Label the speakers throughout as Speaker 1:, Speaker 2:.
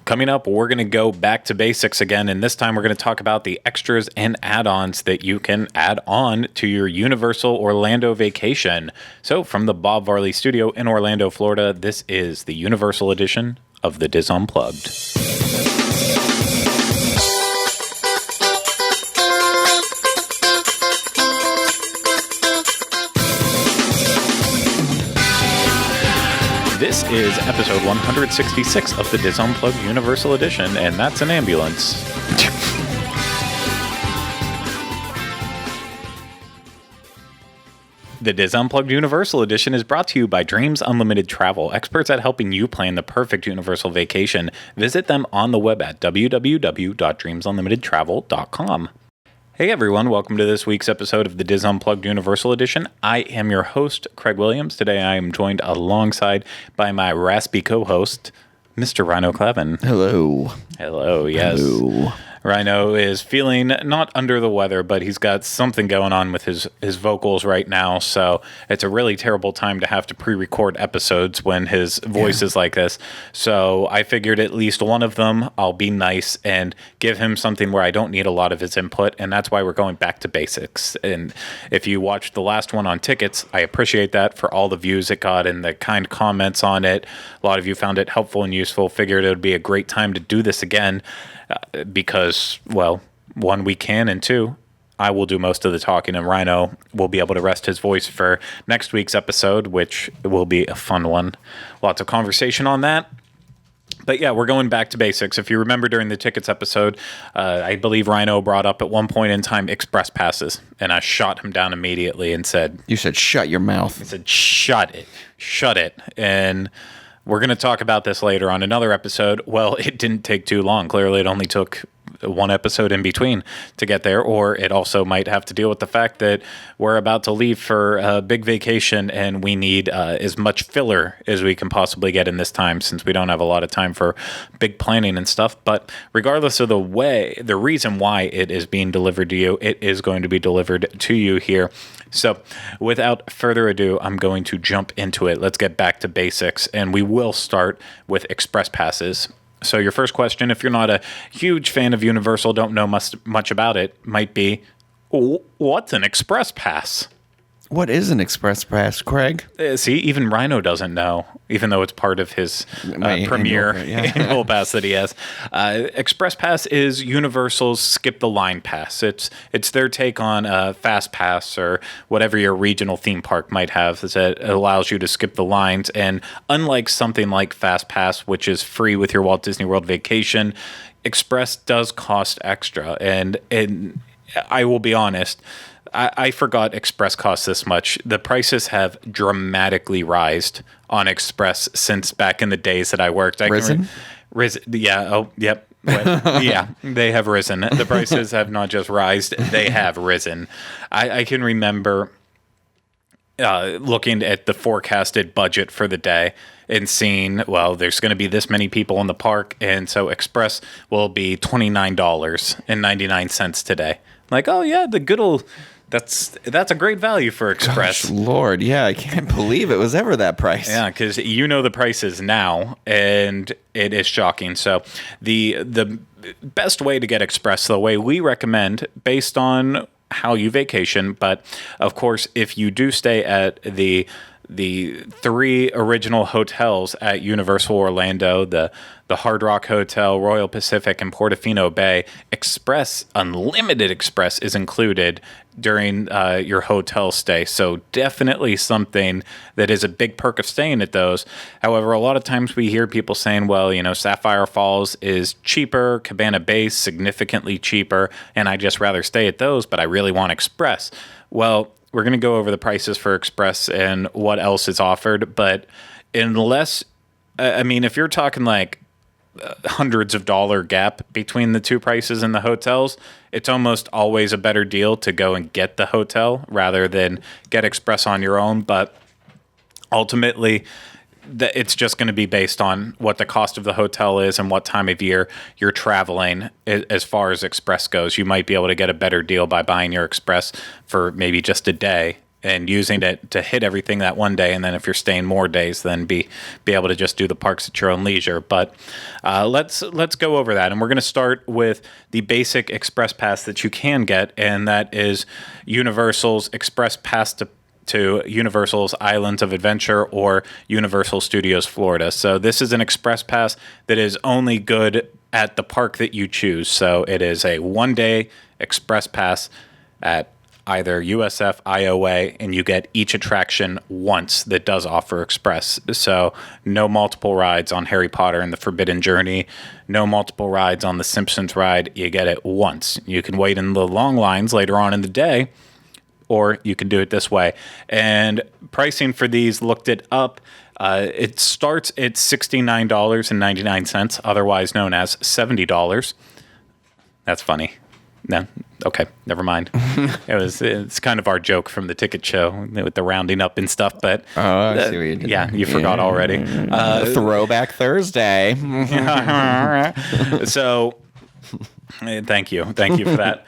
Speaker 1: Coming up, we're going to go back to basics again, and this time we're going to talk about the extras and add-ons that you can add on to your Universal Orlando vacation. So, from the Bob Varley Studio in Orlando, Florida, this is the Universal edition of the Diz Unplugged. This is episode 166 of the Diz Unplugged Universal Edition, and that's an ambulance. The Diz Unplugged Universal Edition is brought to you by Dreams Unlimited Travel, experts at helping you plan the perfect Universal vacation. Visit them on the web at www.dreamsunlimitedtravel.com. Hey everyone, welcome to this week's episode of the Diz Unplugged Universal Edition. I am your host, Craig Williams. Today I am joined alongside by my raspy co-host, Mr. Ryno Clevin.
Speaker 2: Hello.
Speaker 1: Hello, yes.
Speaker 2: Hello.
Speaker 1: Ryno is feeling not under the weather, but he's got something going on with his vocals right now, so it's a really terrible time to have to pre-record episodes when his voice is like this. So I figured at least one of them, I'll be nice and give him something where I don't need a lot of his input, and that's why we're going back to basics. And if you watched the last one on tickets, I appreciate that for all the views it got and the kind comments on it. A lot of you found it helpful and useful. Figured it would be a great time to do this again. Because, well, one, we can, and two, I will do most of the talking, and Ryno will be able to rest his voice for next week's episode, which will be a fun one. Lots of conversation on that. But yeah, we're going back to basics. If you remember during the tickets episode, I believe Ryno brought up at one point in time express passes, and I shot him down immediately and said...
Speaker 2: You said, shut your mouth.
Speaker 1: I said, shut it. And... we're going to talk about this later on another episode. Well, it didn't take too long. Clearly, it only took one episode in between to get there, or it also might have to deal with the fact that we're about to leave for a big vacation and we need as much filler as we can possibly get in this time, since we don't have a lot of time for big planning and stuff. But regardless of the reason why it is being delivered to you, it is going to be delivered to you here. So without further ado, I'm going to jump into it. Let's get back to basics, and we will start with express passes. So your first question, if you're not a huge fan of Universal, don't know much about it, might be, what's an express pass?
Speaker 2: What is an express pass, Craig?
Speaker 1: See, even Ryno doesn't know, even though it's part of his premier annual pass that he has. Express Pass is Universal's skip the line pass. It's their take on Fast Pass or whatever your regional theme park might have. It allows you to skip the lines, and unlike something like Fast Pass, which is free with your Walt Disney World vacation, Express does cost extra. And I will be honest, I forgot Express costs this much. The prices have dramatically rised on Express since back in the days that I worked.
Speaker 2: Risen?
Speaker 1: Yeah. Oh, yep. Yeah, they have risen. The prices have not just rised, they have risen. I can remember looking at the forecasted budget for the day and seeing, well, there's going to be this many people in the park, and so Express will be $29.99 today. Like, oh yeah, the good old... That's a great value for Express.
Speaker 2: Gosh, Lord, yeah, I can't believe it was ever that price.
Speaker 1: Yeah, because you know the prices now, and it is shocking. So the best way to get Express, the way we recommend, based on how you vacation, but of course, if you do stay at the three original hotels at Universal Orlando, the Hard Rock Hotel, Royal Pacific, and Portofino Bay, Express, Unlimited Express is included during your hotel stay. So definitely something that is a big perk of staying at those. However, a lot of times we hear people saying, well, Sapphire Falls is cheaper, Cabana Bay is significantly cheaper, and I'd just rather stay at those, but I really want Express. Well, we're going to go over the prices for Express and what else is offered, but unless, if you're talking like hundreds of dollar gap between the two prices in the hotels, it's almost always a better deal to go and get the hotel rather than get Express on your own. But ultimately, it's just going to be based on what the cost of the hotel is and what time of year you're traveling. As far as Express goes, you might be able to get a better deal by buying your Express for maybe just a day and using it to hit everything that one day. And then if you're staying more days, then be able to just do the parks at your own leisure. But let's go over that. And we're going to start with the basic express pass that you can get, and that is Universal's Express Pass to Universal's Islands of Adventure or Universal Studios Florida. So this is an express pass that is only good at the park that you choose. So it is a one-day express pass at either USF, IOA, and you get each attraction once that does offer express. So no multiple rides on Harry Potter and the Forbidden Journey, no multiple rides on the Simpsons ride. You get it once. You can wait in the long lines later on in the day, or you can do it this way. And pricing for these, looked it up. It starts at $69.99, otherwise known as $70. That's funny. No, okay, never mind. It's kind of our joke from the ticket show with the rounding up and stuff. But
Speaker 2: I see what you did.
Speaker 1: Yeah, you forgot already.
Speaker 2: Throwback Thursday.
Speaker 1: So, thank you for that.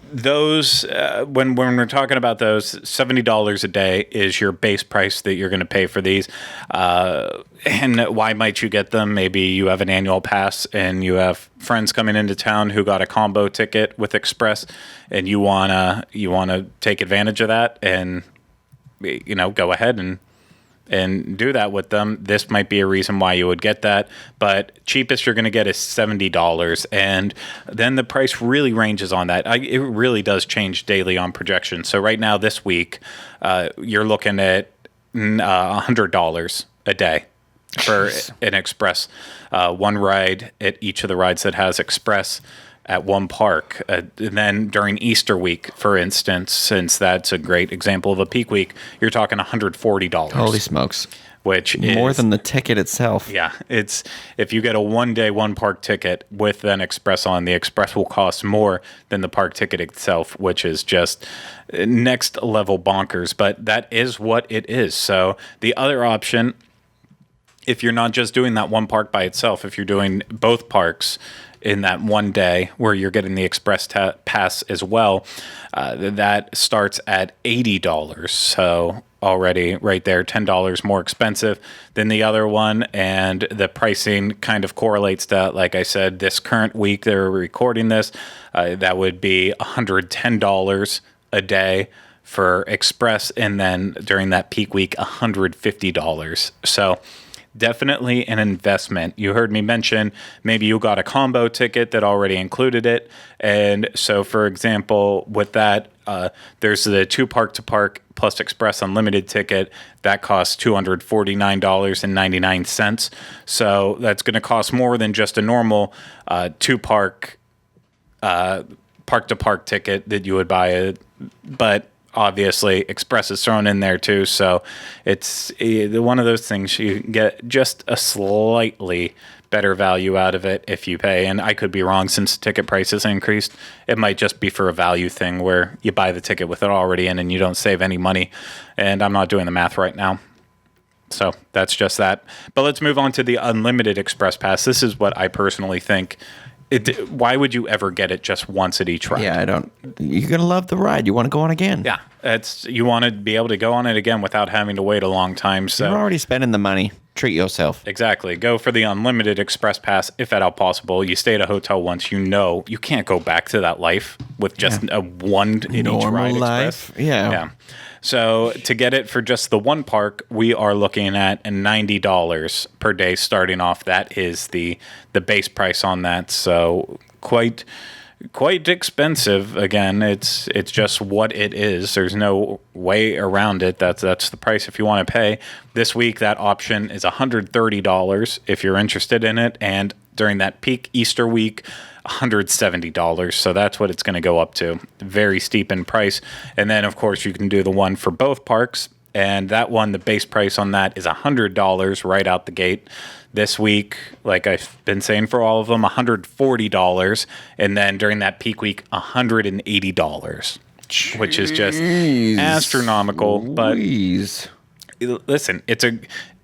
Speaker 1: Those when we're talking about those, $70 a day is your base price that you're going to pay for these. And why might you get them? Maybe you have an annual pass and you have friends coming into town who got a combo ticket with Express, and you wanna take advantage of that and go ahead and do that with them. This might be a reason why you would get that, but cheapest you're going to get is $70, and then the price really ranges on that. It really does change daily on projection. So right now, this week, you're looking at $100 a day for an express, one ride at each of the rides that has express at one park. And then during Easter week, for instance, since that's a great example of a peak week, you're talking $140.
Speaker 2: Holy smokes.
Speaker 1: Which is
Speaker 2: more than the ticket itself.
Speaker 1: Yeah. It's if you get a one-day, one-park ticket with an express on, the express will cost more than the park ticket itself, which is just next level bonkers. But that is what it is. So the other option, if you're not just doing that one park by itself, if you're doing both parks in that one day where you're getting the express pass as well, that starts at $80. So already right there, $10 more expensive than the other one. And the pricing kind of correlates to, like I said, this current week they're recording this, that would be $110 a day for express. And then during that peak week, $150. So definitely an investment. You heard me mention maybe you got a combo ticket that already included it. And so, for example, with that, there's the 2 park-to-park plus express unlimited ticket. That costs $249.99. So that's going to cost more than just a normal 2 park-to-park ticket that you would buy. But obviously, Express is thrown in there too, so it's one of those things you get just a slightly better value out of it if you pay. And I could be wrong, since ticket prices increased. It might just be for a value thing where you buy the ticket with it already in and you don't save any money. And I'm not doing the math right now. So that's just that. But let's move on to the unlimited Express Pass. This is what I personally think. Why would you ever get it just once at each ride?
Speaker 2: Yeah, you're going to love the ride. You want to go on again.
Speaker 1: Yeah, you want to be able to go on it again without having to wait a long time. So
Speaker 2: you're already spending the money. Treat yourself.
Speaker 1: Exactly. Go for the unlimited Express Pass if at all possible. You stay at a hotel once, you can't go back to that life with just a one in
Speaker 2: Normal
Speaker 1: each ride
Speaker 2: life.
Speaker 1: Express.
Speaker 2: Yeah.
Speaker 1: So to get it for just the one park, we are looking at $90 per day starting off. That is the base price on that. So quite expensive. Again, it's just what it is. There's no way around it. That's the price if you want to pay. This week, that option is $130 if you're interested in it. And during that peak Easter week, $170. So that's what it's going to go up to. Very steep in price. And then, of course, you can do the one for both parks. And that one, the base price on that is $100 right out the gate. This week, like I've been saying for all of them, $140. And then during that peak week, $180. Jeez. Which is just astronomical. But listen,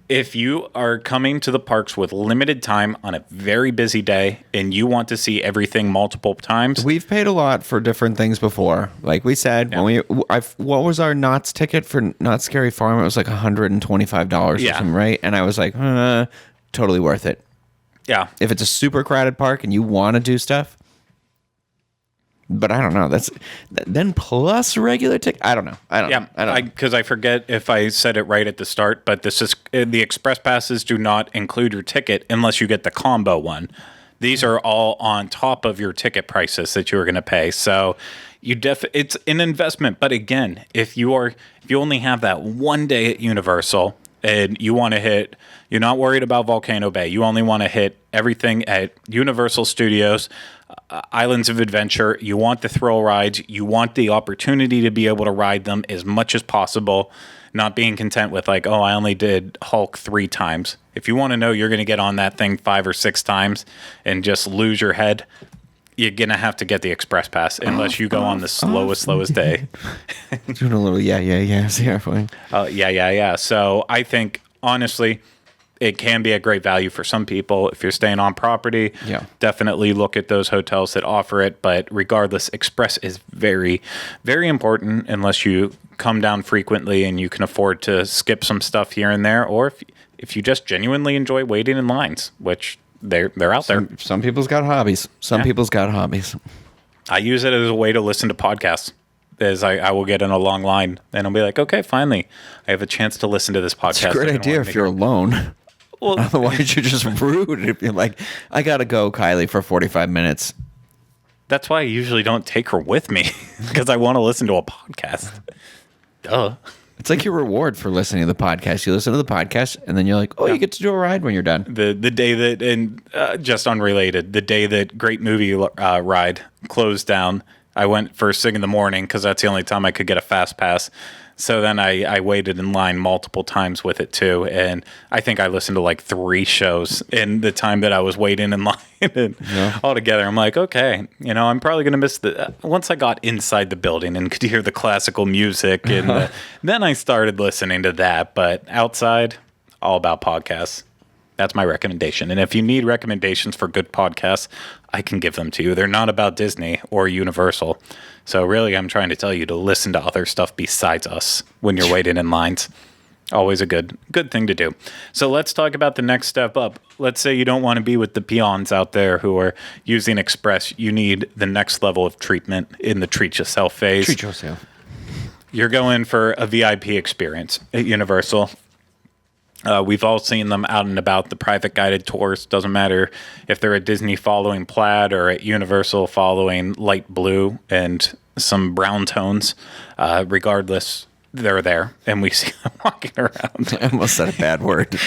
Speaker 1: if you are coming to the parks with limited time on a very busy day and you want to see everything multiple times,
Speaker 2: We've paid a lot for different things before. Like we said, when what was our Knott's ticket for Knott's Scary Farm? It was like $125 or something, right? And I was like, totally worth it.
Speaker 1: yeah.
Speaker 2: If it's a super crowded park and you want to do stuff. But I don't know. That's then plus regular ticket. I don't know. I don't know.
Speaker 1: Because I forget if I said it right at the start, but this is the express passes do not include your ticket unless you get the combo one. These are all on top of your ticket prices that you're going to pay. So it's an investment. But again, if you only have that one day at Universal and you want to hit, you're not worried about Volcano Bay. You only want to hit everything at Universal Studios, Islands of Adventure. You want the thrill rides. You want the opportunity to be able to ride them as much as possible, not being content with like, oh, I only did Hulk 3 times. If you want to know you're going to get on that thing 5 or 6 times and just lose your head, you're going to have to get the express pass unless you go on the slowest day.
Speaker 2: Doing a little yeah.
Speaker 1: So I think, honestly, it can be a great value for some people. If you're staying on property, definitely look at those hotels that offer it. But regardless, express is very, very important unless you come down frequently and you can afford to skip some stuff here and there. Or if you just genuinely enjoy waiting in lines, which they're out there.
Speaker 2: Some people's got hobbies. People's got hobbies.
Speaker 1: I use it as a way to listen to podcasts. As I will get in a long line and I'll be like, okay, finally, I have a chance to listen to this podcast.
Speaker 2: It's a great idea if you're alone. Well, otherwise you're just rude. If you're like, I gotta go, Kylie, for 45 minutes.
Speaker 1: That's why I usually don't take her with me because I want to listen to a podcast. Duh.
Speaker 2: It's like your reward for listening to the podcast. You listen to the podcast, and then you're like, oh, you get to do a ride when you're done.
Speaker 1: The day that, and just unrelated, the day that Great Movie Ride closed down, I went first thing in the morning because that's the only time I could get a fast pass. So then I waited in line multiple times with it too, and I think I listened to like 3 shows in the time that I was waiting in line. And altogether, I'm like, okay, I'm probably gonna miss once I got inside the building and could hear the classical music, and then I started listening to that. But outside, all about podcasts. That's my recommendation. And if you need recommendations for good podcasts, I can give them to you. They're not about Disney or Universal. So really, I'm trying to tell you to listen to other stuff besides us when you're waiting in lines. Always a good thing to do. So let's talk about the next step up. Let's say you don't want to be with the peons out there who are using Express. You need the next level of treatment in the treat yourself phase.
Speaker 2: Treat yourself.
Speaker 1: You're going for a VIP experience at Universal. We've all seen them out and about, the private guided tours. Doesn't matter if they're at Disney following plaid or at Universal following light blue and some brown tones. Regardless, they're there, and we see them walking around.
Speaker 2: I almost said a bad word.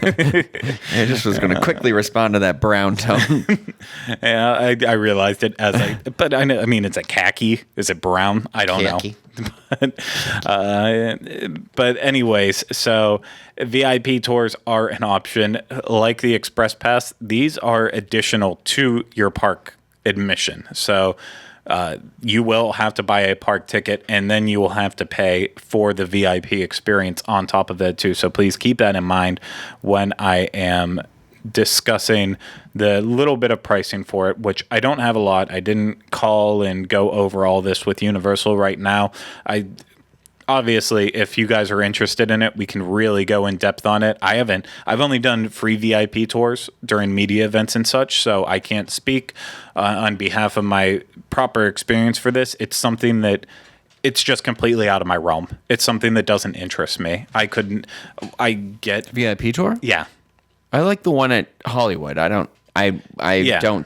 Speaker 2: I just was going to quickly respond to that brown tone.
Speaker 1: Yeah, I realized it but I mean, it's a khaki. Is it brown? I don't know. But anyways, so VIP tours are an option. Like the Express Pass, these are additional to your park admission. So you will have to buy a park ticket, and then you will have to pay for the VIP experience on top of that too. So please keep that in mind when I am discussing the little bit of pricing for it, which I don't have a lot. I didn't call and go over all this with Universal right now. Obviously, if you guys are interested in it, we can really go in depth on it. I've only done free VIP tours during media events and such, so I can't speak on behalf of my proper experience for this. It's something that it's just completely out of my realm. It's something that doesn't interest me. I get
Speaker 2: VIP tour?
Speaker 1: Yeah.
Speaker 2: I like the one at Hollywood. I don't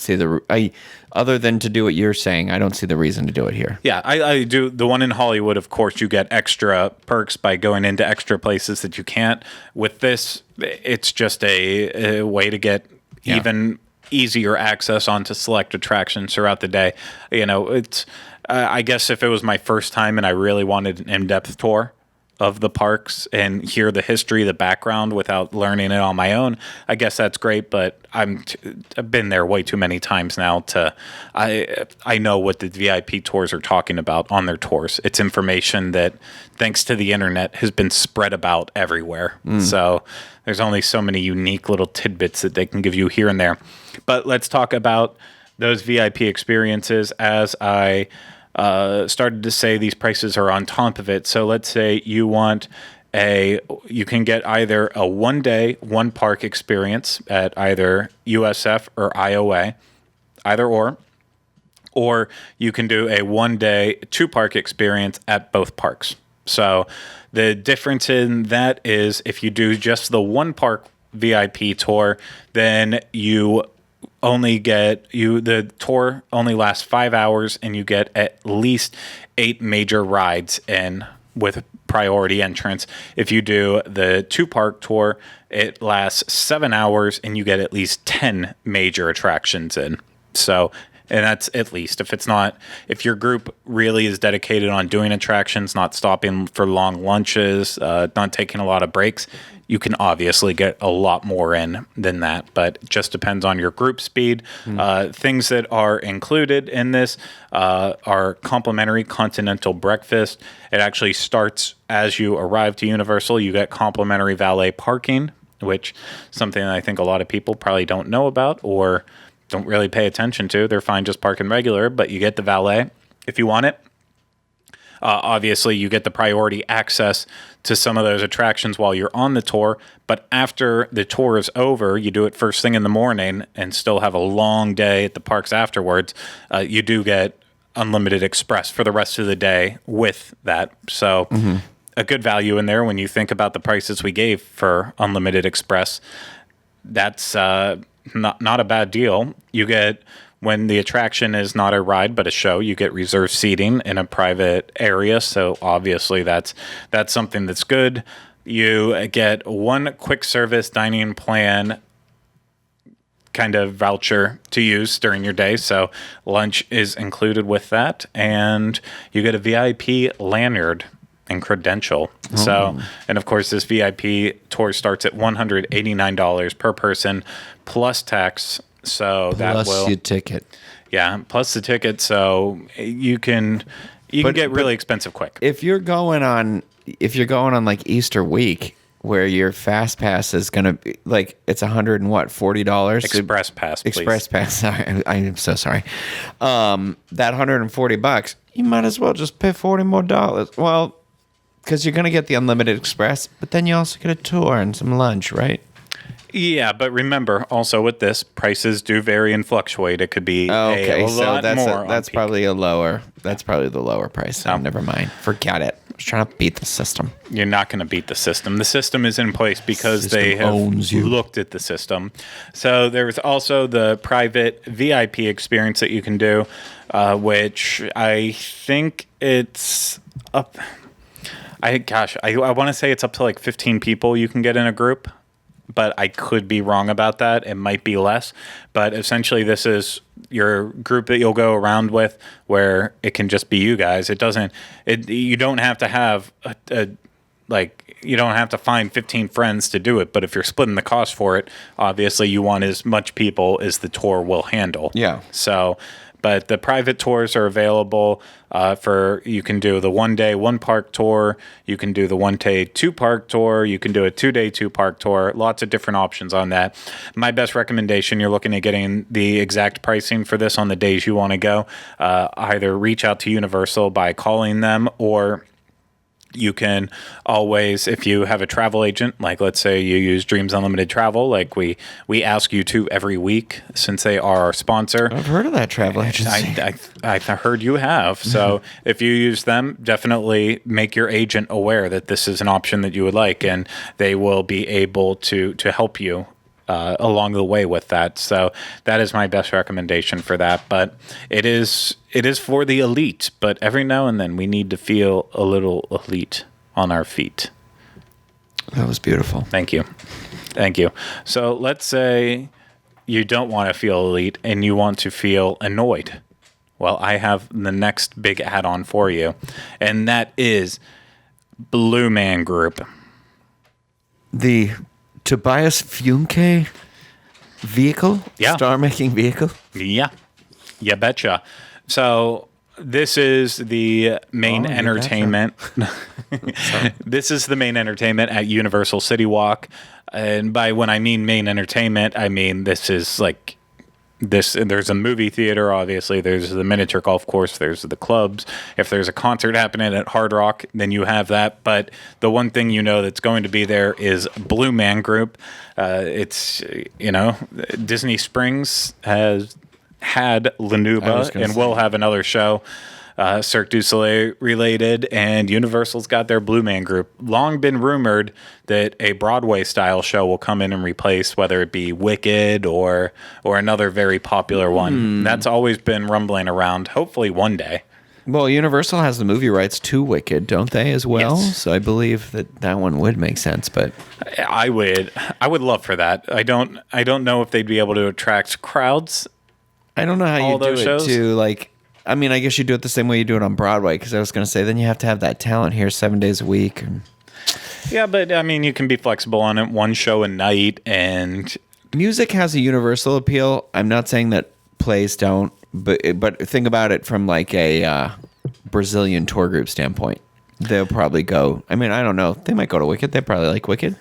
Speaker 2: see other than to do what you're saying, I don't see the reason to do it here.
Speaker 1: Yeah, I do. The one in Hollywood, of course, you get extra perks by going into extra places that you can't. With this, it's just a way to get even easier access onto select attractions throughout the day. It's I guess if it was my first time and I really wanted an in-depth tour, of the parks and hear the history, the background without learning it on my own, I guess that's great. But I've been there way too many times now I know what the VIP tours are talking about on their tours. It's information that, thanks to the internet, has been spread about everywhere. So there's only so many unique little tidbits that they can give you here and there. But let's talk about those VIP experiences. As I started to say, these prices are on top of it. So let's say you can get either a 1-day, 1-park experience at either USF or IOA, either or you can do a 1-day, 2-park experience at both parks. So the difference in that is if you do just the 1-park VIP tour, then the tour only lasts 5 hours and you get at least 8 major rides in with priority entrance. If you do the 2-park tour, it lasts 7 hours and you get at least 10 major attractions in. So, and that's at least. If your group really is dedicated on doing attractions, not stopping for long lunches, not taking a lot of breaks, you can obviously get a lot more in than that, but it just depends on your group speed. Things that are included in this are complimentary Continental Breakfast. It actually starts as you arrive to Universal. You get complimentary valet parking, which is something that I think a lot of people probably don't know about or don't really pay attention to. They're fine just parking regular, but you get the valet if you want it. Obviously, you get the priority access to some of those attractions while you're on the tour, but after the tour is over, you do it first thing in the morning and still have a long day at the parks afterwards, you do get unlimited express for the rest of the day with that. So a good value in there when you think about the prices we gave for unlimited express. That's not a bad deal. You get, when the attraction is not a ride but a show, you get reserved seating in a private area. So obviously that's something that's good. You get 1 quick service dining plan kind of voucher to use during your day. So lunch is included with that. And you get a VIP lanyard and credential. So, and of course, this VIP tour starts at $189 per person plus tax. So
Speaker 2: plus your ticket.
Speaker 1: Yeah, plus the ticket. So you can get really expensive quick.
Speaker 2: If you're going on like Easter week, where your fast pass is gonna be like it's $140.
Speaker 1: Express pass, please.
Speaker 2: Express pass. Sorry, I am so sorry. That $140, you might as well just pay $40 more. Well, because you're gonna get the unlimited express, but then you also get a tour and some lunch, right?
Speaker 1: Yeah, but remember, also with this, prices do vary and fluctuate. It could be a lot more.
Speaker 2: That's probably a lower. That's probably the lower price. Oh, never mind. Forget it. I was trying to beat the system.
Speaker 1: You're not going to beat the system. The system is in place because they have looked at the system. So there's also the private VIP experience that you can do, which I think it's up. I want to say it's up to like 15 people you can get in a group. But I could be wrong about that. It might be less. But essentially, this is your group that you'll go around with where it can just be you guys. You don't have to have you don't have to find 15 friends to do it. But if you're splitting the cost for it, obviously you want as much people as the tour will handle.
Speaker 2: Yeah.
Speaker 1: So, but the private tours are available you can do the 1-day, 1-park tour. You can do the 1-day, 2-park tour. You can do a 2-day, 2-park tour. Lots of different options on that. My best recommendation, you're looking at getting the exact pricing for this on the days you want to go. Either reach out to Universal by calling them, or you can always, if you have a travel agent, like let's say you use Dreams Unlimited Travel, like we ask you to every week since they are our sponsor.
Speaker 2: I've heard of that travel agency.
Speaker 1: I heard you have. So if you use them, definitely make your agent aware that this is an option that you would like, and they will be able to help you along the way with that. So that is my best recommendation for that. But it is for the elite, but every now and then we need to feel a little elite on our feet.
Speaker 2: That was beautiful.
Speaker 1: Thank you. So let's say you don't want to feel elite and you want to feel annoyed. Well, I have the next big add-on for you, and that is Blue Man Group.
Speaker 2: The Tobias Funke vehicle?
Speaker 1: Yeah.
Speaker 2: Star-making vehicle?
Speaker 1: Yeah, you betcha. So this is the main
Speaker 2: Oh, you
Speaker 1: entertainment. This is the main entertainment at Universal City Walk. And by when I mean main entertainment, I mean this is like this. There's a movie theater, obviously. There's the miniature golf course. There's the clubs. If there's a concert happening at Hard Rock, then you have that. But the one thing you know that's going to be there is Blue Man Group. It's, Disney Springs has had Lanuba and will have another show, Cirque du Soleil related, and Universal's got their Blue Man Group. Long been rumored that a Broadway style show will come in and replace, whether it be Wicked or another very popular one. That's always been rumbling around. Hopefully one day.
Speaker 2: Well, Universal has the movie rights to Wicked, don't they, as well?
Speaker 1: Yes.
Speaker 2: So I believe that one would make sense, but
Speaker 1: I would love for that. I don't know if they'd be able to attract crowds.
Speaker 2: I don't know how you do
Speaker 1: those
Speaker 2: it
Speaker 1: shows?
Speaker 2: to, like, I mean, I guess you do it the same way you do it on Broadway, because I was going to say, then you have to have that talent here 7 days a week.
Speaker 1: Yeah, but I mean, you can be flexible on it. One show a night, and
Speaker 2: Music has a universal appeal. I'm not saying that plays don't, but think about it from like a Brazilian tour group standpoint. They'll probably go. I mean, I don't know. They might go to Wicked. They probably like Wicked.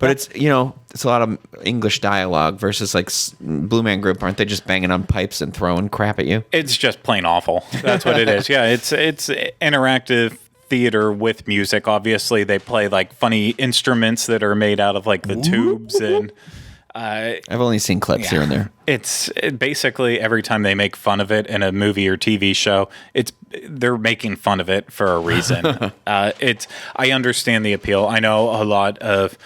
Speaker 2: But it's it's a lot of English dialogue versus like Blue Man Group. Aren't they just banging on pipes and throwing crap at you?
Speaker 1: it's just plain awful. That's what it is. Yeah, it's interactive theater with music. Obviously, they play like funny instruments that are made out of like the tubes, and
Speaker 2: I've only seen clips here and there.
Speaker 1: It's basically every time they make fun of it in a movie or TV show, they're making fun of it for a reason. I understand the appeal. I know a lot of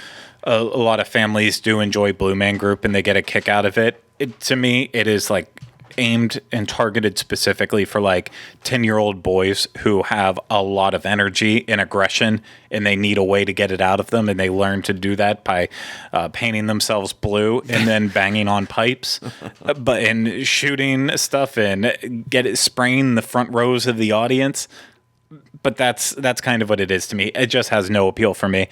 Speaker 1: families do enjoy Blue Man Group and they get a kick out of it. To me, it is like aimed and targeted specifically for like 10-year-old boys who have a lot of energy and aggression, and they need a way to get it out of them, and they learn to do that by painting themselves blue and then banging on pipes, and shooting stuff and spraying the front rows of the audience. But that's kind of what it is to me. It just has no appeal for me.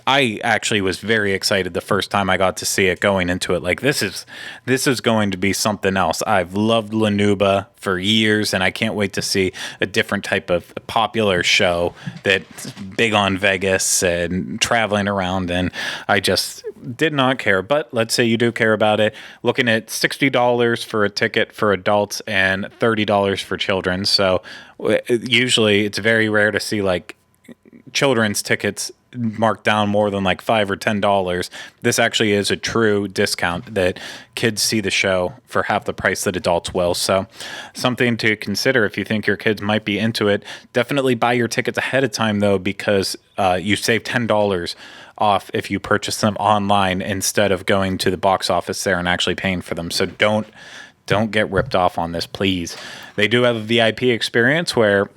Speaker 1: I actually was very excited the first time I got to see it, going into it. Like, this is going to be something else. I've loved Lanuba for years, and I can't wait to see a different type of popular show that's big on Vegas and traveling around, and I just did not care. But let's say you do care about it. Looking at $60 for a ticket for adults and $30 for children. So usually it's very rare to see like children's tickets marked down more than like $5 or $10. This actually is a true discount that kids see the show for half the price that adults will. So something to consider if you think your kids might be into it. Definitely buy your tickets ahead of time though, because you save $10 off if you purchase them online instead of going to the box office there and actually paying for them. So don't get ripped off on this, please. They do have a VIP experience where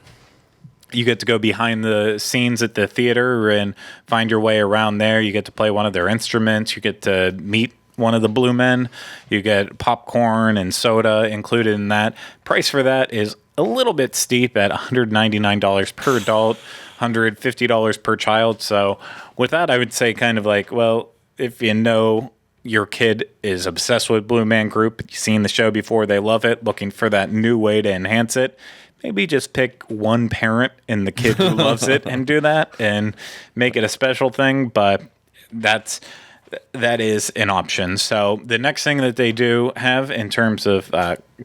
Speaker 1: you get to go behind the scenes at the theater and find your way around there. You get to play one of their instruments. You get to meet one of the Blue Men. You get popcorn and soda included in that. Price for that is a little bit steep at $199 per adult, $150 per child. So with that, I would say kind of like, well, if you know your kid is obsessed with Blue Man Group, you've seen the show before, they love it, looking for that new way to enhance it, maybe just pick one parent and the kid who loves it and do that and make it a special thing. But that is an option. So the next thing that they do have in terms of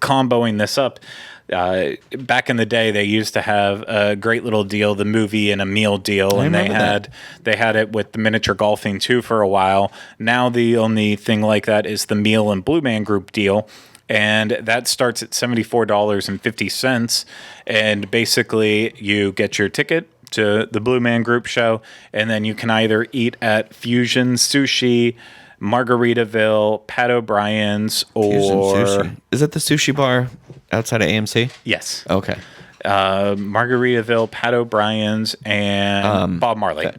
Speaker 1: comboing this up, back in the day, they used to have a great little deal, the movie and a meal deal, and they had it with the miniature golfing too for a while. Now the only thing like that is the meal and Blue Man Group deal. And that starts at $74.50. And basically, you get your ticket to the Blue Man Group show, and then you can either eat at Fusion Sushi, Margaritaville, Pat O'Brien's, or...
Speaker 2: Fusion Sushi. Is that the sushi bar outside of AMC?
Speaker 1: Yes.
Speaker 2: Okay.
Speaker 1: Margaritaville, Pat O'Brien's, and Bob Marley.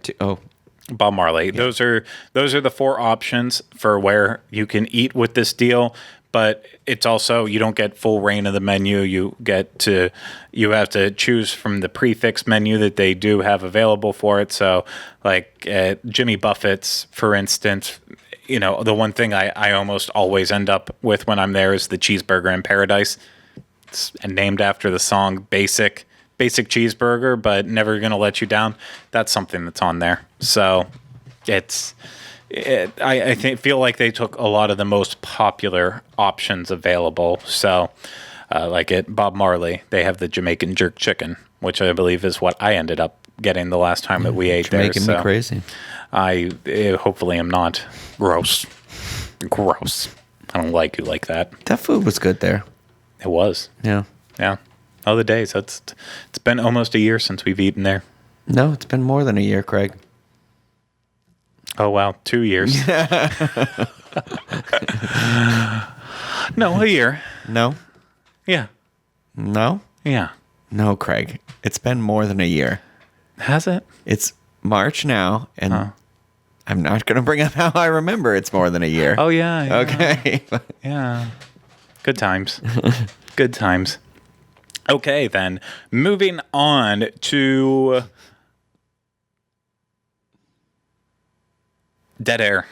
Speaker 1: Bob Marley. Yeah. Those are the four options for where you can eat with this deal. but it's also, you don't get full reign of the menu. You have to choose from the prefix menu that they do have available for it. So like at Jimmy Buffett's, for instance, the one thing I almost always end up with when I'm there is the cheeseburger in paradise. It's named after the song Basic Cheeseburger, but never gonna let you down. That's something that's on there. So I feel like they took a lot of the most popular options available. So like at Bob Marley, they have the Jamaican jerk chicken, which I believe is what I ended up getting the last time that we ate there.
Speaker 2: Making me crazy.
Speaker 1: I hopefully am not. Gross. I don't like you like that.
Speaker 2: That food was good there.
Speaker 1: It was.
Speaker 2: Yeah.
Speaker 1: Oh, the days. It's been almost a year since we've eaten there.
Speaker 2: No, it's been more than a year, Craig.
Speaker 1: Oh, wow. 2 years. No, a year.
Speaker 2: No?
Speaker 1: Yeah.
Speaker 2: No?
Speaker 1: Yeah.
Speaker 2: No, Craig. It's been more than a year.
Speaker 1: Has it?
Speaker 2: It's March now, and I'm not going to bring up how I remember it's more than a year.
Speaker 1: Oh, yeah.
Speaker 2: Okay.
Speaker 1: Yeah. Good times. Good times. Okay, then. Moving on to dead air.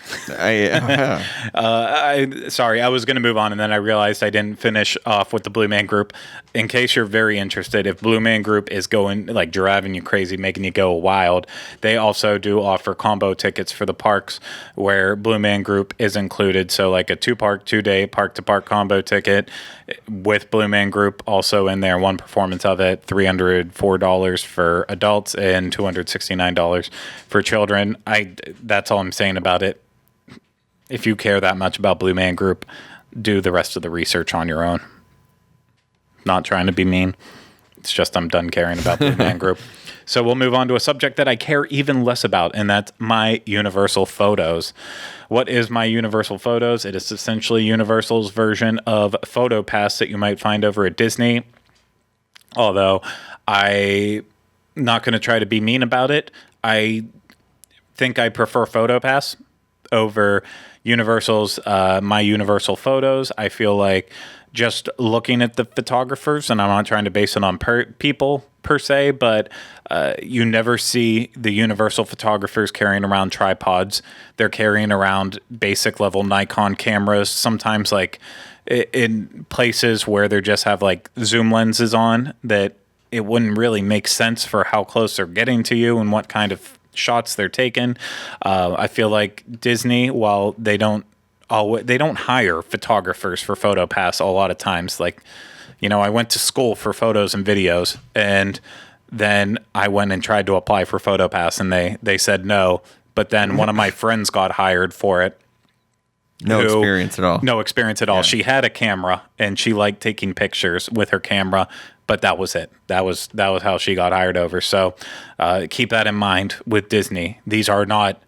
Speaker 1: Sorry, I was going to move on, and then I realized I didn't finish off with the Blue Man Group. In case you're very interested, if Blue Man Group is going, like, driving you crazy, making you go wild, they also do offer combo tickets for the parks where Blue Man Group is included. So, like a 2-park, 2-day park-to-park combo ticket with Blue Man Group also in there. One performance of it, $304 for adults and $269 for children. That's all I'm saying about it. If you care that much about Blue Man Group, do the rest of the research on your own. Not trying to be mean. It's just I'm done caring about Blue Man Group. So we'll move on to a subject that I care even less about, and that's my Universal Photos. What is my Universal Photos? It is essentially Universal's version of PhotoPass that you might find over at Disney. Although I'm not going to try to be mean about it. I think I prefer PhotoPass over Universal's My Universal Photos. I feel like just looking at the photographers, and I'm not trying to base it on people per se, but you never see the Universal photographers carrying around tripods. They're carrying around basic level Nikon cameras, sometimes like in places where they just have like zoom lenses on that it wouldn't really make sense for how close they're getting to you and what kind of shots they're taking. I feel like Disney, while they don't hire photographers for PhotoPass a lot of times. Like, I went to school for photos and videos, and then I went and tried to apply for PhotoPass, and they said no. But then one of my friends got hired for it.
Speaker 2: No experience at all.
Speaker 1: No experience at all.
Speaker 2: Yeah.
Speaker 1: She had a camera, and she liked taking pictures with her camera, but that was it. That was how she got hired over. So keep that in mind with Disney. These are not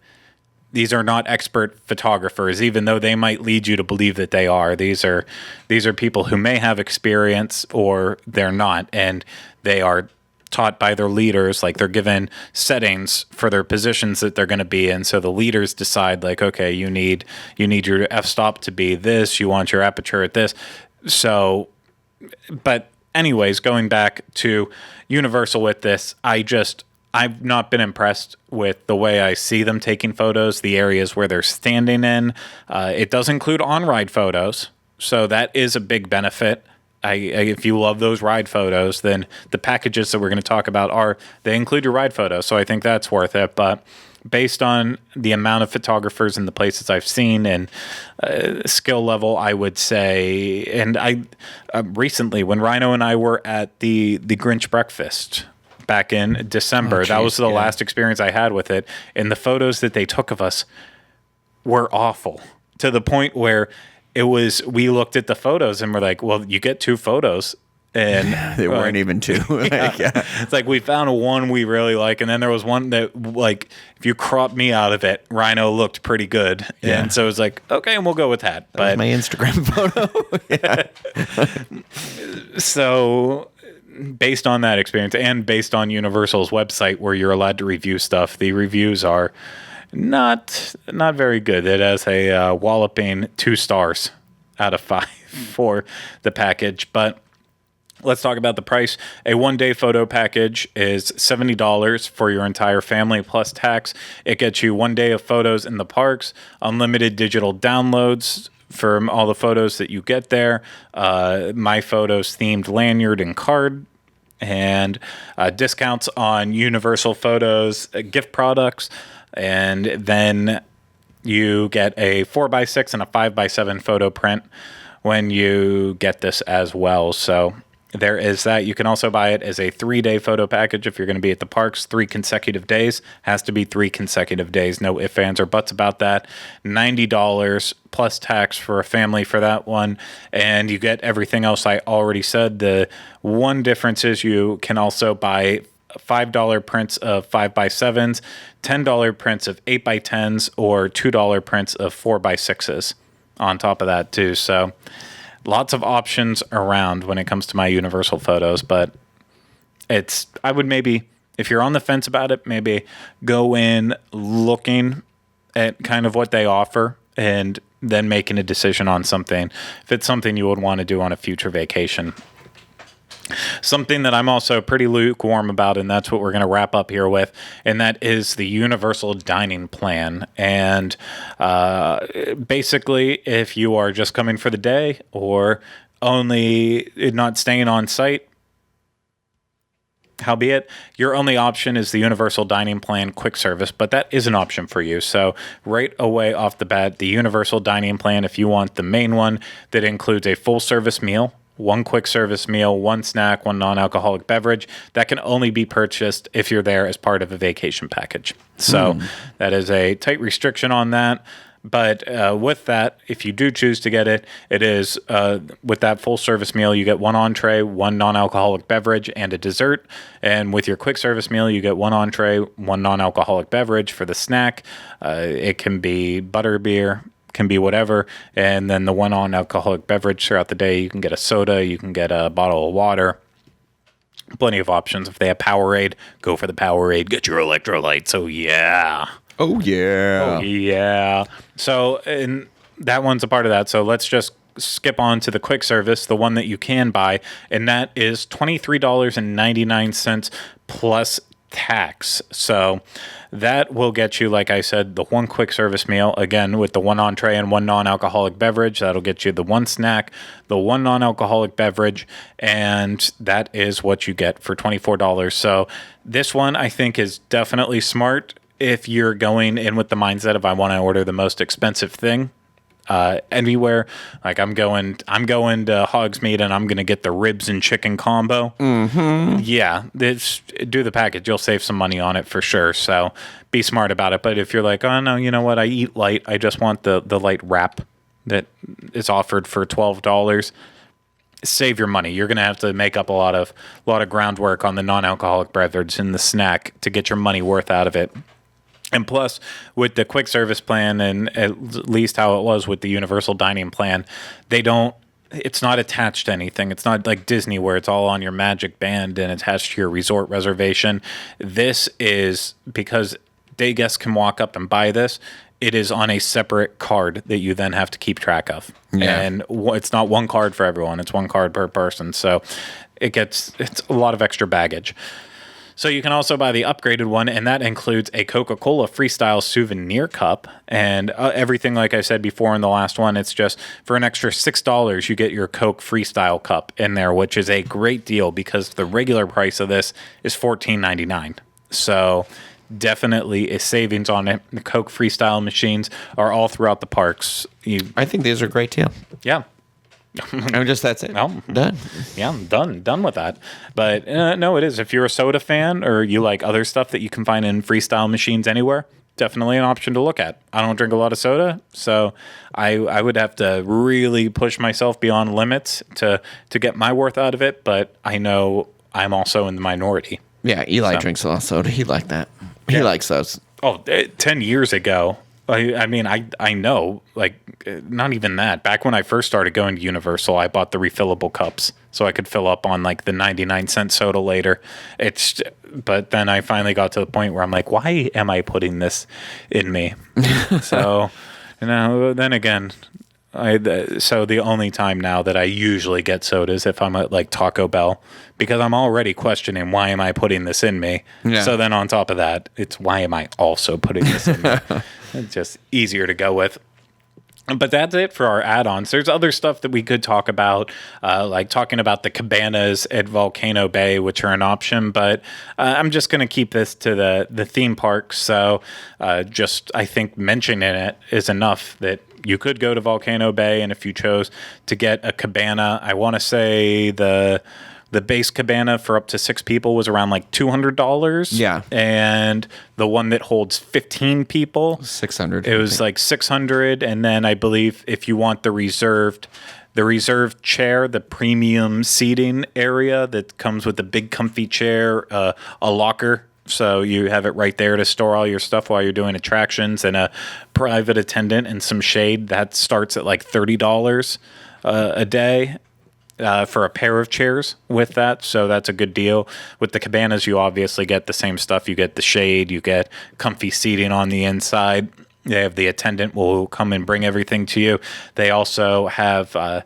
Speaker 1: expert photographers, even though they might lead you to believe that they are. These are people who may have experience or they're not, and they are taught by their leaders. Like, they're given settings for their positions that they're going to be in. So the leaders decide, like, okay, you need your f-stop to be this. You want your aperture at this. So, but anyways, going back to Universal with this, I've not been impressed with the way I see them taking photos, the areas where they're standing in. It does include on-ride photos, so that is a big benefit. If you love those ride photos, then the packages that we're going to talk about they include your ride photos, so I think that's worth it. But based on the amount of photographers and the places I've seen and skill level, I would say, and I recently, when Ryno and I were at the Grinch Breakfast back in December. That was the last experience I had with it. And the photos that they took of us were awful, to the point where we looked at the photos and we're like, well, you get 2 photos. And
Speaker 2: they weren't even 2.
Speaker 1: Yeah. It's like we found one we really like. And then there was one that, like, if you crop me out of it, Ryno looked pretty good. Yeah. And so it was like, okay, and we'll go with that.
Speaker 2: That was my Instagram photo.
Speaker 1: Yeah. So based on that experience and based on Universal's website where you're allowed to review stuff, the reviews are not very good. It has a walloping 2 stars out of 5 for the package. But let's talk about the price. A 1-day photo package is $70 for your entire family plus tax. It gets you 1 day of photos in the parks, unlimited digital downloads for all the photos that you get there, My Photos themed lanyard and card, and discounts on Universal Photos gift products. And then you get a 4x6 and a 5x7 photo print when you get this as well. So there is that. You can also buy it as a 3-day photo package if you're going to be at the parks 3 consecutive days. Has to be 3 consecutive days. No ifs, ands, or buts about that. $90 plus tax for a family for that one. And you get everything else I already said. The one difference is you can also buy $5 prints of 5x7s, $10 prints of 8x10s, or $2 prints of 4x6s on top of that too. So lots of options around when it comes to my Universal Photos, but I would maybe, if you're on the fence about it, maybe go in looking at kind of what they offer and then making a decision on something, if it's something you would want to do on a future vacation. Something that I'm also pretty lukewarm about, and that's what we're going to wrap up here with, and that is the Universal Dining Plan. And basically, if you are just coming for the day or only not staying on site, howbeit, your only option is the Universal Dining Plan quick service, but that is an option for you. So right away off the bat, the Universal Dining Plan, if you want the main one that includes a full service meal, 1 quick service meal, 1 snack, 1 non-alcoholic beverage, that can only be purchased if you're there as part of a vacation package. So that is a tight restriction on that. But with that, if you do choose to get it, it is with that full service meal, you get 1 entree, 1 non-alcoholic beverage, and a dessert. And with your quick service meal, you get 1 entree, 1 non-alcoholic beverage for the snack. It can be butterbeer, can be whatever, and then the 1 non-alcoholic beverage throughout the day. You can get a soda, you can get a bottle of water. Plenty of options. If they have Powerade, go for the Powerade. Get your electrolytes. Oh yeah.
Speaker 2: Oh yeah.
Speaker 1: Oh yeah. So, and that one's a part of that. So let's just skip on to the quick service, the one that you can buy, and that is $23.99 plus tax. So that will get you, like I said, the 1 quick service meal, again, with the 1 entree and 1 non-alcoholic beverage. That'll get you the 1 snack, the 1 non-alcoholic beverage, and that is what you get for $24. So this one, I think, is definitely smart if you're going in with the mindset of I want to order the most expensive thing anywhere. Like I'm going to Hogsmeade and I'm going to get the ribs and chicken combo. Mm-hmm. Yeah, do the package. You'll save some money on it for sure. So be smart about it. But if you're like, oh no, you know what? I eat light. I just want the light wrap that is offered for $12. Save your money. You're going to have to make up a lot of groundwork on the non-alcoholic beverage and the snack to get your money worth out of it. And plus, with the quick service plan, and at least how it was with the Universal Dining Plan, it's not attached to anything. It's not like Disney where it's all on your magic band and attached to your resort reservation. This is, because day guests can walk up and buy this, it is on a separate card that you then have to keep track of. Yeah. And it's not 1 card for everyone. It's 1 card per person. So it's a lot of extra baggage. So you can also buy the upgraded one, and that includes a Coca-Cola Freestyle souvenir cup and everything. Like I said before in the last one, it's just for an extra $6, you get your Coke Freestyle cup in there, which is a great deal because the regular price of this is $14.99. So definitely a savings on it. The Coke Freestyle machines are all throughout the parks.
Speaker 2: I think these are a great deal.
Speaker 1: Yeah.
Speaker 2: That's it.
Speaker 1: Well,
Speaker 2: done.
Speaker 1: Yeah, I'm done with that. But no, it is. If you're a soda fan or you like other stuff that you can find in freestyle machines anywhere, definitely an option to look at. I don't drink a lot of soda, so I would have to really push myself beyond limits to get my worth out of it. But I know I'm also in the minority.
Speaker 2: Yeah, Eli drinks a lot of soda. He liked that. He likes those.
Speaker 1: Oh, 10 years ago. I mean, I know, like, not even that. Back when I first started going to Universal, I bought the refillable cups so I could fill up on, like, the 99-cent soda later. But then I finally got to the point where I'm like, why am I putting this in me? So, then again, So the only time now that I usually get soda is if I'm at like Taco Bell, because I'm already questioning, why am I putting this in me?
Speaker 2: Yeah.
Speaker 1: So then on top of that, it's why am I also putting this in me? It's just easier to go with. But that's it for our add-ons. There's other stuff that we could talk about, like talking about the cabanas at Volcano Bay, which are an option. But I'm just going to keep this to the theme park. So just, I think, mentioning it is enough that you could go to Volcano Bay. And if you chose to get a cabana, I want to say the base cabana for up to 6 people was around like $200.
Speaker 2: Yeah.
Speaker 1: And the one that holds 15 people,
Speaker 2: 600.
Speaker 1: it was like 600. And then I believe if you want the reserved chair, the premium seating area that comes with a big comfy chair, a locker. So you have it right there to store all your stuff while you're doing attractions, and a private attendant and some shade. That starts at like $30 a day. For a pair of chairs with that. So that's a good deal. With the cabanas, you obviously get the same stuff. You get the shade, you get comfy seating on the inside. They have the attendant will come and bring everything to you. They also have a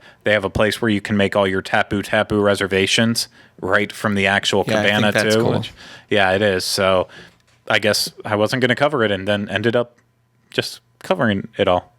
Speaker 1: place where you can make all your tapu reservations right from the actual cabana,
Speaker 2: I think that's
Speaker 1: too.
Speaker 2: cool.
Speaker 1: Yeah, it is. So I guess I wasn't going to cover it, and then ended up just covering it all.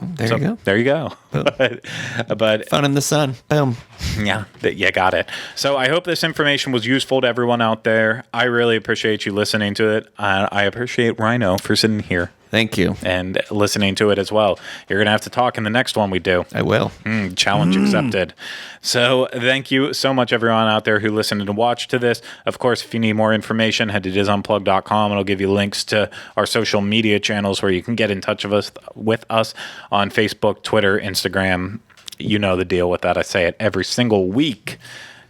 Speaker 2: There you go.
Speaker 1: There you go. But
Speaker 2: Fun in the sun. Boom.
Speaker 1: yeah, you got it. So I hope this information was useful to everyone out there. I really appreciate you listening to it. I appreciate Ryno for sitting here
Speaker 2: Thank you.
Speaker 1: and listening to it as well. You're going to have to talk in the next one we do.
Speaker 2: I will.
Speaker 1: Challenge accepted. So thank you so much, everyone out there who listened and watched to this. Of course, if you need more information, head to disunplug.com. It'll give you links to our social media channels where you can get in touch with us on Facebook, Twitter, Instagram. You know the deal with that. I say it every single week.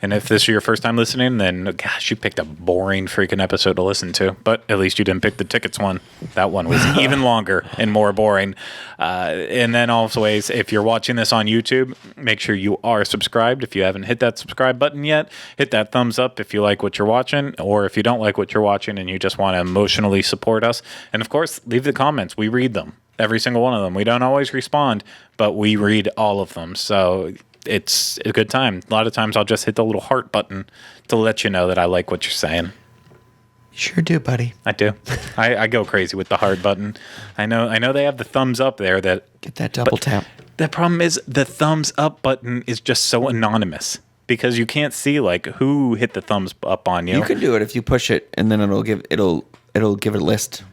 Speaker 1: And if this is your first time listening, then gosh, you picked a boring freaking episode to listen to. But at least you didn't pick the tickets one. That one was even longer and more boring. And then also, if you're watching this on YouTube, make sure you are subscribed. If you haven't hit that subscribe button yet, hit that thumbs up if you like what you're watching, or if you don't like what you're watching and you just want to emotionally support us. And of course, leave the comments. We read them, every single one of them. We don't always respond, but we read all of them. So it's a good time. A lot of times I'll just hit the little heart button to let you know that I like what you're saying.
Speaker 2: You sure do, buddy.
Speaker 1: I do. I go crazy with the heart button. I know they have the thumbs up there.
Speaker 2: Get that double tap.
Speaker 1: The problem is the thumbs up button is just so anonymous because you can't see like who hit the thumbs up on you.
Speaker 2: You can do it if you push it, and then it'll give it a list.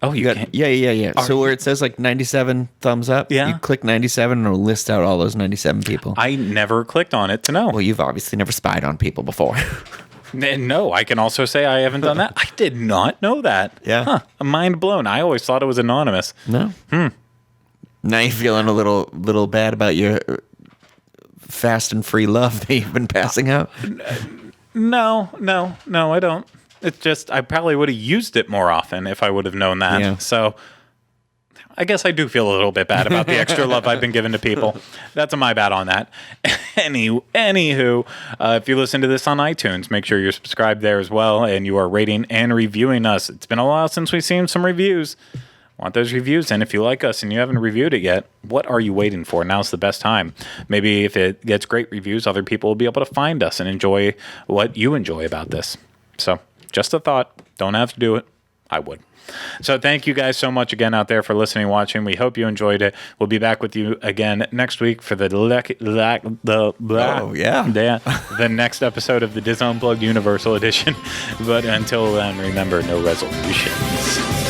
Speaker 1: Oh, you can.
Speaker 2: Yeah. So where it says like 97 thumbs up,
Speaker 1: Yeah.
Speaker 2: you click 97 and it'll list out all those 97 people.
Speaker 1: I never clicked on it to know.
Speaker 2: Well, you've obviously never spied on people before.
Speaker 1: No, I can also say I haven't done that. I did not know that.
Speaker 2: Yeah.
Speaker 1: Huh. Mind blown. I always thought it was anonymous.
Speaker 2: No. Now you're feeling a little bad about your fast and free love that you've been passing out?
Speaker 1: No, I don't. It's just I probably would have used it more often if I would have known that.
Speaker 2: Yeah.
Speaker 1: So I guess I do feel a little bit bad about the extra love I've been giving to people. That's my bad on that. Anywho, if you listen to this on iTunes, make sure you're subscribed there as well, and you are rating and reviewing us. It's been a while since we've seen some reviews. Want those reviews? And if you like us and you haven't reviewed it yet, what are you waiting for? Now's the best time. Maybe if it gets great reviews, other people will be able to find us and enjoy what you enjoy about this. So just a thought. Don't have to do it. I would. So thank you guys so much again out there for listening and watching. We hope you enjoyed it. We'll be back with you again next week for the next episode of the Dis Unplugged Universal Edition. But until then, remember, no resolutions.